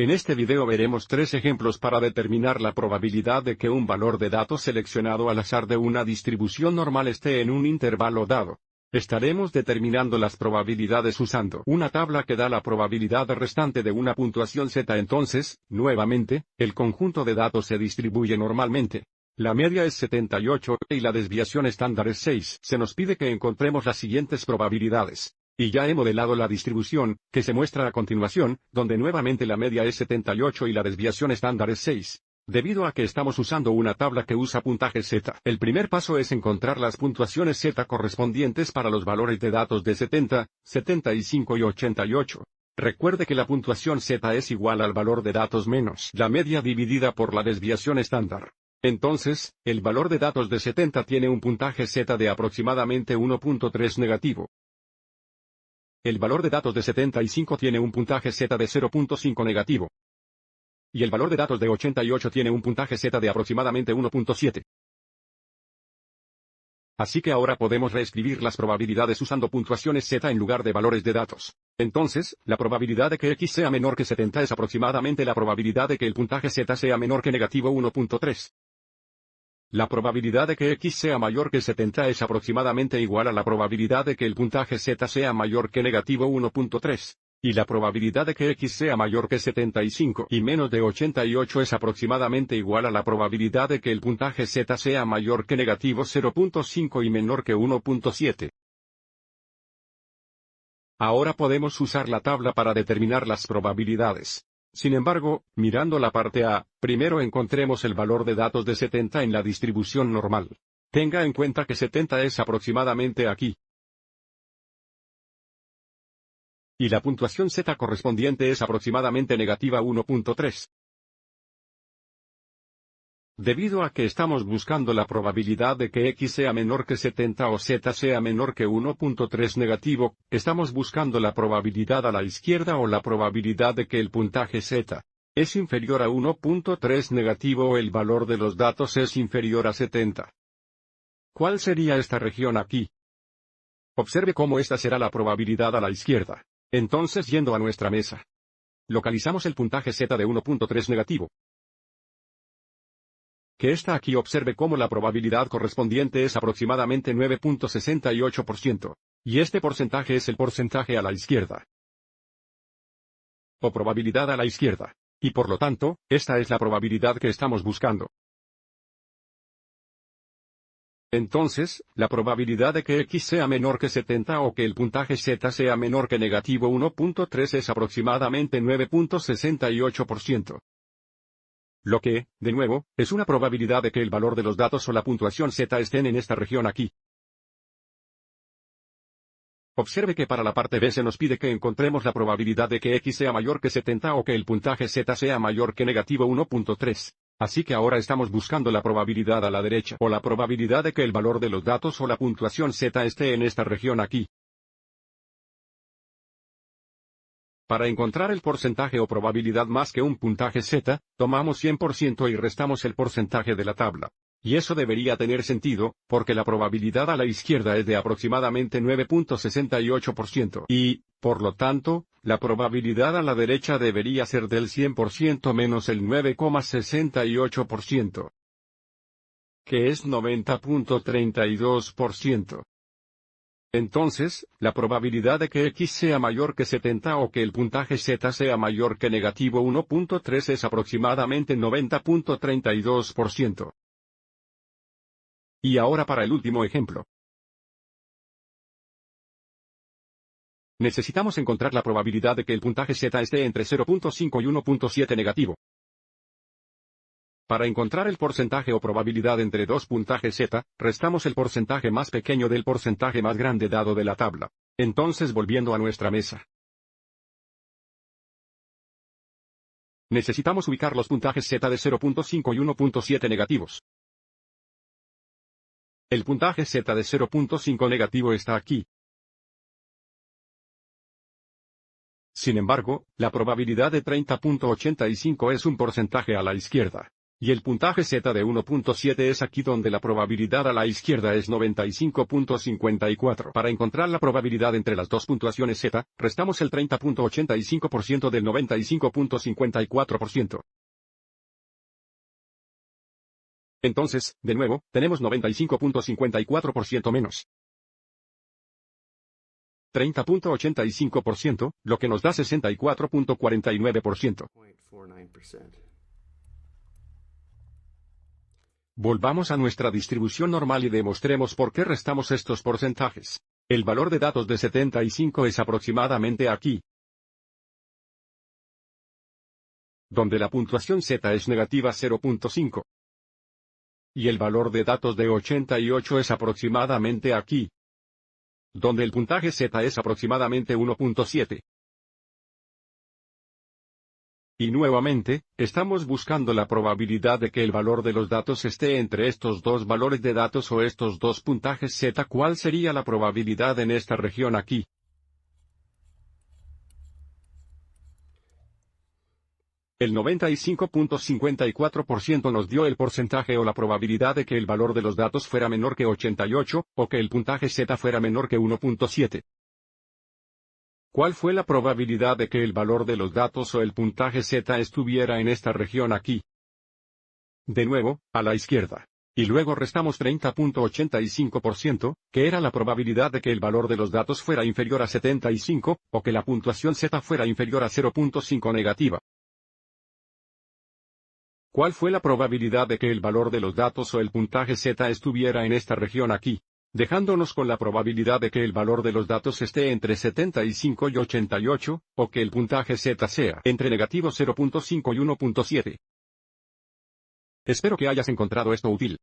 En este video veremos tres ejemplos para determinar la probabilidad de que un valor de datos seleccionado al azar de una distribución normal esté en un intervalo dado. Estaremos determinando las probabilidades usando una tabla que da la probabilidad restante de una puntuación z. Entonces, nuevamente, el conjunto de datos se distribuye normalmente. La media es 78 y la desviación estándar es 6. Se nos pide que encontremos las siguientes probabilidades. Y ya he modelado la distribución, que se muestra a continuación, donde nuevamente la media es 78 y la desviación estándar es 6. Debido a que estamos usando una tabla que usa puntaje z, el primer paso es encontrar las puntuaciones z correspondientes para los valores de datos de 70, 75 y 88. Recuerde que la puntuación z es igual al valor de datos menos la media dividida por la desviación estándar. Entonces, el valor de datos de 70 tiene un puntaje z de aproximadamente 1.3 negativo. El valor de datos de 75 tiene un puntaje z de 0.5 negativo. Y el valor de datos de 88 tiene un puntaje z de aproximadamente 1.7. Así que ahora podemos reescribir las probabilidades usando puntuaciones z en lugar de valores de datos. Entonces, la probabilidad de que x sea menor que 70 es aproximadamente la probabilidad de que el puntaje z sea menor que negativo 1.3. La probabilidad de que x sea mayor que 70 es aproximadamente igual a la probabilidad de que el puntaje z sea mayor que negativo 1.3. Y la probabilidad de que x sea mayor que 75 y menos de 88 es aproximadamente igual a la probabilidad de que el puntaje z sea mayor que negativo 0.5 y menor que 1.7. Ahora podemos usar la tabla para determinar las probabilidades. Sin embargo, mirando la parte A, primero encontremos el valor de datos de 70 en la distribución normal. Tenga en cuenta que 70 es aproximadamente aquí. Y la puntuación z correspondiente es aproximadamente negativa 1.3. Debido a que estamos buscando la probabilidad de que x sea menor que 70 o z sea menor que 1.3 negativo, estamos buscando la probabilidad a la izquierda o la probabilidad de que el puntaje z es inferior a 1.3 negativo o el valor de los datos es inferior a 70. ¿Cuál sería esta región aquí? Observe cómo esta será la probabilidad a la izquierda. Entonces, yendo a nuestra mesa, localizamos el puntaje z de 1.3 negativo. Que está aquí. Observe cómo la probabilidad correspondiente es aproximadamente 9.68%, y este porcentaje es el porcentaje a la izquierda. O probabilidad a la izquierda. Y por lo tanto, esta es la probabilidad que estamos buscando. Entonces, la probabilidad de que x sea menor que 70 o que el puntaje z sea menor que negativo 1.3 es aproximadamente 9.68%. Lo que, de nuevo, es una probabilidad de que el valor de los datos o la puntuación z estén en esta región aquí. Observe que para la parte B se nos pide que encontremos la probabilidad de que x sea mayor que 70 o que el puntaje z sea mayor que negativo 1.3. Así que ahora estamos buscando la probabilidad a la derecha o la probabilidad de que el valor de los datos o la puntuación z esté en esta región aquí. Para encontrar el porcentaje o probabilidad más que un puntaje z, tomamos 100% y restamos el porcentaje de la tabla. Y eso debería tener sentido, porque la probabilidad a la izquierda es de aproximadamente 9.68%. Y, por lo tanto, la probabilidad a la derecha debería ser del 100% menos el 9.68%. Que es 90.32%. Entonces, la probabilidad de que x sea mayor que 70 o que el puntaje z sea mayor que negativo 1.3 es aproximadamente 90.32%. Y ahora para el último ejemplo. Necesitamos encontrar la probabilidad de que el puntaje z esté entre 0.5 y 1.7 negativo. Para encontrar el porcentaje o probabilidad entre dos puntajes z, restamos el porcentaje más pequeño del porcentaje más grande dado de la tabla. Entonces, volviendo a nuestra mesa, necesitamos ubicar los puntajes z de 0.5 y 1.7 negativos. El puntaje z de 0.5 negativo está aquí. Sin embargo, la probabilidad de 30.85 es un porcentaje a la izquierda. Y el puntaje Z de 1.7 es aquí donde la probabilidad a la izquierda es 95.54. Para encontrar la probabilidad entre las dos puntuaciones Z, restamos el 30.85% del 95.54%. Entonces, de nuevo, tenemos 95.54% menos 30.85%, lo que nos da 64.49%. Volvamos a nuestra distribución normal y demostremos por qué restamos estos porcentajes. El valor de datos de 75 es aproximadamente aquí, donde la puntuación Z es negativa 0.5. Y el valor de datos de 88 es aproximadamente aquí, donde el puntaje Z es aproximadamente 1.7. Y nuevamente, estamos buscando la probabilidad de que el valor de los datos esté entre estos dos valores de datos o estos dos puntajes Z. ¿Cuál sería la probabilidad en esta región aquí? El 95.54% nos dio el porcentaje o la probabilidad de que el valor de los datos fuera menor que 88, o que el puntaje Z fuera menor que 1.7. ¿Cuál fue la probabilidad de que el valor de los datos o el puntaje Z estuviera en esta región aquí? De nuevo, a la izquierda. Y luego restamos 30.85%, que era la probabilidad de que el valor de los datos fuera inferior a 75, o que la puntuación Z fuera inferior a 0.5 negativa. ¿Cuál fue la probabilidad de que el valor de los datos o el puntaje Z estuviera en esta región aquí? Dejándonos con la probabilidad de que el valor de los datos esté entre 75 y 88, o que el puntaje Z sea entre negativo 0.5 y 1.7. Espero que hayas encontrado esto útil.